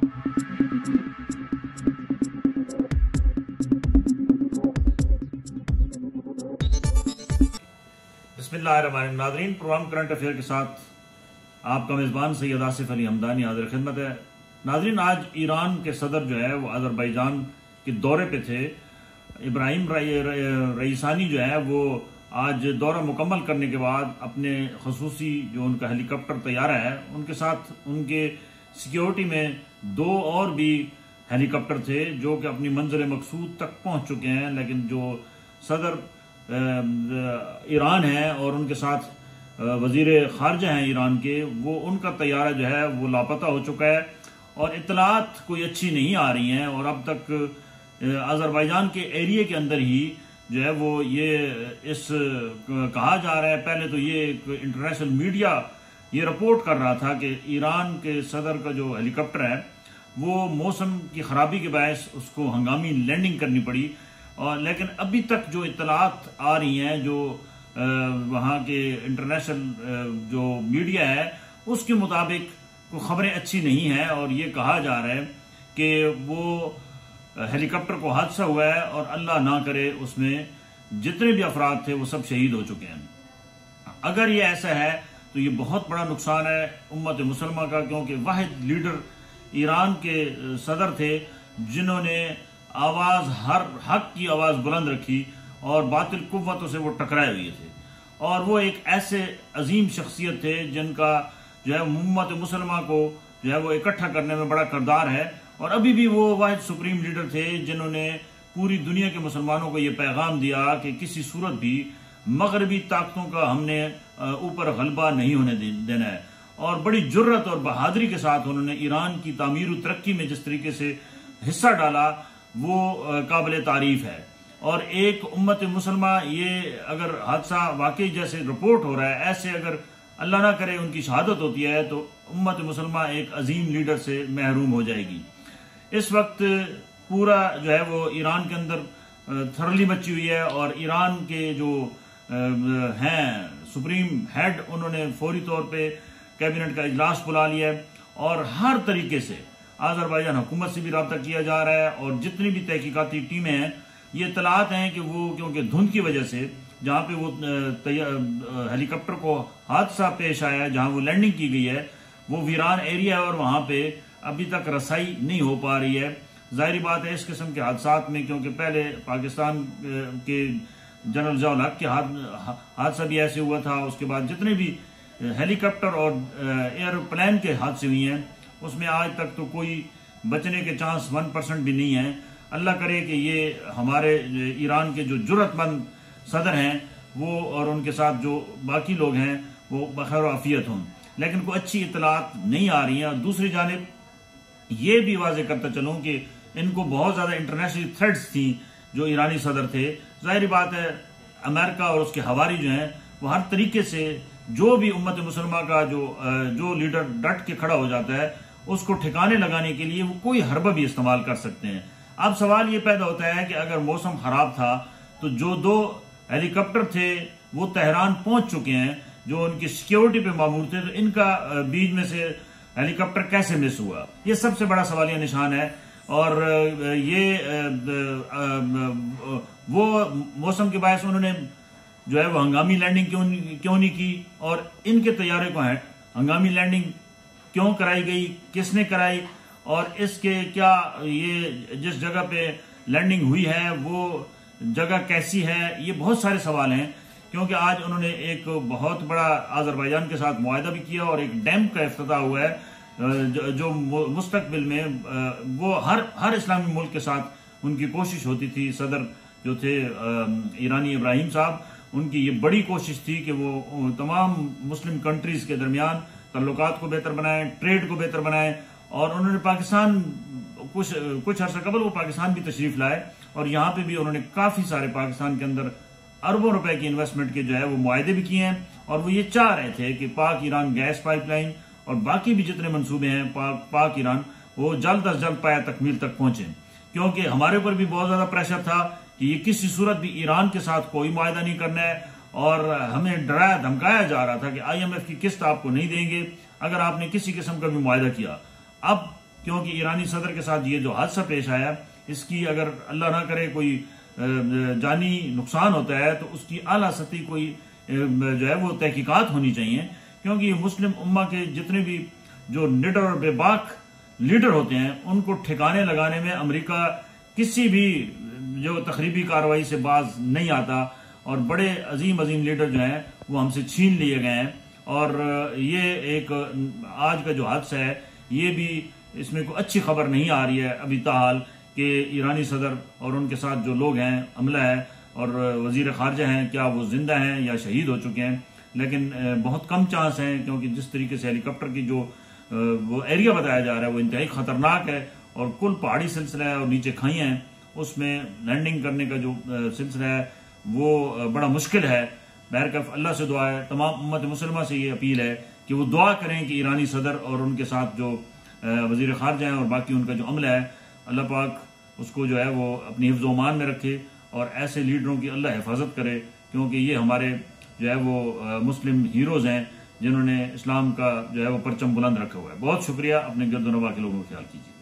बिस्मिल्लाहिर्रहमानिर्रहीम। नाज़रीन, programme current affair के साथ आपका मेज़बान सैयद आसिफ अली हमदानी हाज़िर खिदमत है। नाज़रीन, आज ईरान के सदर जो है वो अज़रबैजान के दौरे पे थे। इब्राहिम रईसानी जो है वो आज दौरा मुकम्मल करने के बाद अपने खसूसी जो उनका हेलीकॉप्टर तैयारा है उनके साथ उनके सिक्योरिटी में 2 और भी हेलीकॉप्टर थे जो कि अपनी मंजिल मकसूद तक पहुंच चुके हैं। लेकिन जो सदर ईरान है और उनके साथ वजीर खारजा हैं ईरान के, वो उनका तैयारा जो है वो लापता हो चुका है और इतलात कोई अच्छी नहीं आ रही हैं। और अब तक अज़रबैजान के एरिया के अंदर ही जो है वो ये कहा जा रहा है, पहले तो ये इंटरनेशनल मीडिया ये रिपोर्ट कर रहा था कि ईरान के सदर का जो हेलीकॉप्टर है वो मौसम की खराबी के बायस उसको हंगामी लैंडिंग करनी पड़ी। और लेकिन अभी तक जो इतलात आ रही हैं, जो वहाँ के इंटरनेशनल जो मीडिया है उसके मुताबिक कोई खबरें अच्छी नहीं हैं और ये कहा जा रहा है कि वो हेलीकॉप्टर को हादसा हुआ है और अल्लाह ना करे उसमें जितने भी अफराद थे वो सब शहीद हो चुके हैं। अगर ये ऐसा है तो ये बहुत बड़ा नुकसान है उम्मत मुसलमान का, क्योंकि वाहिद लीडर ईरान के सदर थे जिन्होंने आवाज हर हक की आवाज बुलंद रखी और बातिल कुव्वतों से वो टकराए हुए थे। और वो एक ऐसे अजीम शख्सियत थे जिनका जो है उम्मत मुसलमान को जो है वो इकट्ठा करने में बड़ा किरदार है। और अभी भी वो वाहिद सुप्रीम लीडर थे जिन्होंने पूरी दुनिया के मुसलमानों को ये पैगाम दिया कि किसी सूरत भी मगरबी ताकतों का हमने ऊपर गलबा नहीं होने देना है। और बड़ी जुर्रत और बहादुरी के साथ उन्होंने ईरान की तामीर और तरक्की में जिस तरीके से हिस्सा डाला वो काबिल तारीफ है। और एक उम्मत मुसलमान ये अगर हादसा वाकई जैसे रिपोर्ट हो रहा है, ऐसे अगर अल्लाह ना करे उनकी शहादत होती है तो उम्मत मुसलमान एक अजीम लीडर से महरूम हो जाएगी। इस वक्त पूरा जो है वो ईरान के अंदर थरली मची हुई है और ईरान के जो हैं सुप्रीम हेड उन्होंने फौरी तौर पे कैबिनेट का इजलास बुला लिया है और हर तरीके से अज़रबैजान हुकूमत से भी रब्ता किया जा रहा है। और जितनी भी तहकीकाती टीमें हैं ये इतलात हैं कि वो क्योंकि धुंध की वजह से जहाँ पे वो हेलीकॉप्टर को हादसा पेश आया है, जहाँ वो लैंडिंग की गई है वो वीरान एरिया है और वहाँ पे अभी तक रसाई नहीं हो पा रही है। जाहिर बात है इस किस्म के हादसात में, क्योंकि पहले पाकिस्तान के जनरल ज़ियाउल हक के हादसा भी ऐसे हुआ था, उसके बाद जितने भी हेलीकॉप्टर और एयरप्लेन के हादसे हुए हैं उसमें आज तक तो कोई बचने के चांस 1% भी नहीं है। अल्लाह करे कि ये हमारे ईरान के जो जुर्रतमंद सदर हैं वो और उनके साथ जो बाकी लोग हैं वो बखैर आफियत हों, लेकिन कोई अच्छी इतलात नहीं आ रही हैं। और दूसरी जानिब ये भी वाजे करता चलूं कि इनको बहुत ज्यादा इंटरनेशनल थ्रेट्स थी जो ईरानी सदर थे। जाहिर बात है अमेरिका और उसके हवारी जो हैं वो हर तरीके से जो भी उम्मत मुसलमान का जो लीडर डट के खड़ा हो जाता है उसको ठिकाने लगाने के लिए वो कोई हरबा भी इस्तेमाल कर सकते हैं। अब सवाल ये पैदा होता है कि अगर मौसम खराब था तो जो 2 हेलीकॉप्टर थे वो तेहरान पहुंच चुके हैं जो उनकी सिक्योरिटी पे मामूर थे, तो इनका बीच में से हेलीकॉप्टर कैसे मिस हुआ, ये सबसे बड़ा सवालिया निशान है। और ये वो मौसम के बायस उन्होंने जो है वो हंगामी लैंडिंग क्यों नहीं की और इनके तैयारे को है हंगामी लैंडिंग क्यों कराई गई, किसने कराई और इसके क्या ये जिस जगह पे लैंडिंग हुई है वो जगह कैसी है, ये बहुत सारे सवाल हैं। क्योंकि आज उन्होंने एक बहुत बड़ा अज़रबैजान के साथ मुआहदा भी किया और एक डैम का इफ्तिताह हुआ है जो मुस्तकबिल में वो हर इस्लामी मुल्क के साथ उनकी कोशिश होती थी। सदर जो थे ईरानी इब्राहिम साहब, उनकी ये बड़ी कोशिश थी कि वो तमाम मुस्लिम कंट्रीज के दरमियान तल्लुकात को बेहतर बनाएं, ट्रेड को बेहतर बनाएं। और उन्होंने पाकिस्तान कुछ अर्सा कबल वो पाकिस्तान भी तशरीफ लाए और यहाँ पे भी उन्होंने काफी सारे पाकिस्तान के अंदर अरबों रुपए की इन्वेस्टमेंट के जो है वो मुआहदे भी किए हैं। और वो ये चाह रहे थे कि पाक ईरान गैस पाइपलाइन और बाकी भी जितने मंसूबे हैं पाक ईरान वो जल्द अज जल्द पाया तकमील तक पहुंचे, क्योंकि हमारे ऊपर भी बहुत ज्यादा प्रेशर था कि ये किसी सूरत भी ईरान के साथ कोई मुआहदा नहीं करना है। और हमें डराया धमकाया जा रहा था कि IMF की किस्त आपको नहीं देंगे अगर आपने किसी किस्म का भी मुआहदा किया। अब क्योंकि ईरानी सदर के साथ ये जो हादसा पेश आया, इसकी अगर अल्लाह ना करे कोई जानी नुकसान होता है तो उसकी आला सतही कोई जो है वो तहकीकात होनी चाहिए, क्योंकि मुस्लिम उम्मा के जितने भी जो निडर और बेबाक लीडर होते हैं उनको ठिकाने लगाने में अमेरिका किसी भी जो तखरीबी कार्रवाई से बाज नहीं आता, और बड़े अजीम लीडर जो हैं वो हमसे छीन लिए गए हैं। और ये एक आज का जो हादसा है ये भी, इसमें कोई अच्छी खबर नहीं आ रही है अभी ताहाल कि ईरानी सदर और उनके साथ जो लोग हैं, अमला है और वजीर खारजा हैं, क्या वो जिंदा हैं या शहीद हो चुके हैं। लेकिन बहुत कम चांस हैं, क्योंकि जिस तरीके से हेलीकॉप्टर की जो वो एरिया बताया जा रहा है वो इंतहाई खतरनाक है, और कुल पहाड़ी सिलसिला है और नीचे खाइयां हैं, उसमें लैंडिंग करने का जो सिलसिला है वो बड़ा मुश्किल है। बहरकफ अल्लाह से दुआ है, तमाम उम्मत मुसलमा से ये अपील है कि वो दुआ करें कि ईरानी सदर और उनके साथ जो वजीर खारजा हैं और बाकी उनका जो अमला है, अल्लाह पाक उसको जो है वो अपनी हिफ्ज़ व अमान में रखे और ऐसे लीडरों की अल्लाह हिफाजत करे, क्योंकि ये हमारे जो है वो मुस्लिम हीरोज़ हैं जिन्होंने इस्लाम का जो है वो परचम बुलंद रखा हुआ है। बहुत शुक्रिया। अपने गिरदोनवा के लोगों का ख्याल कीजिए।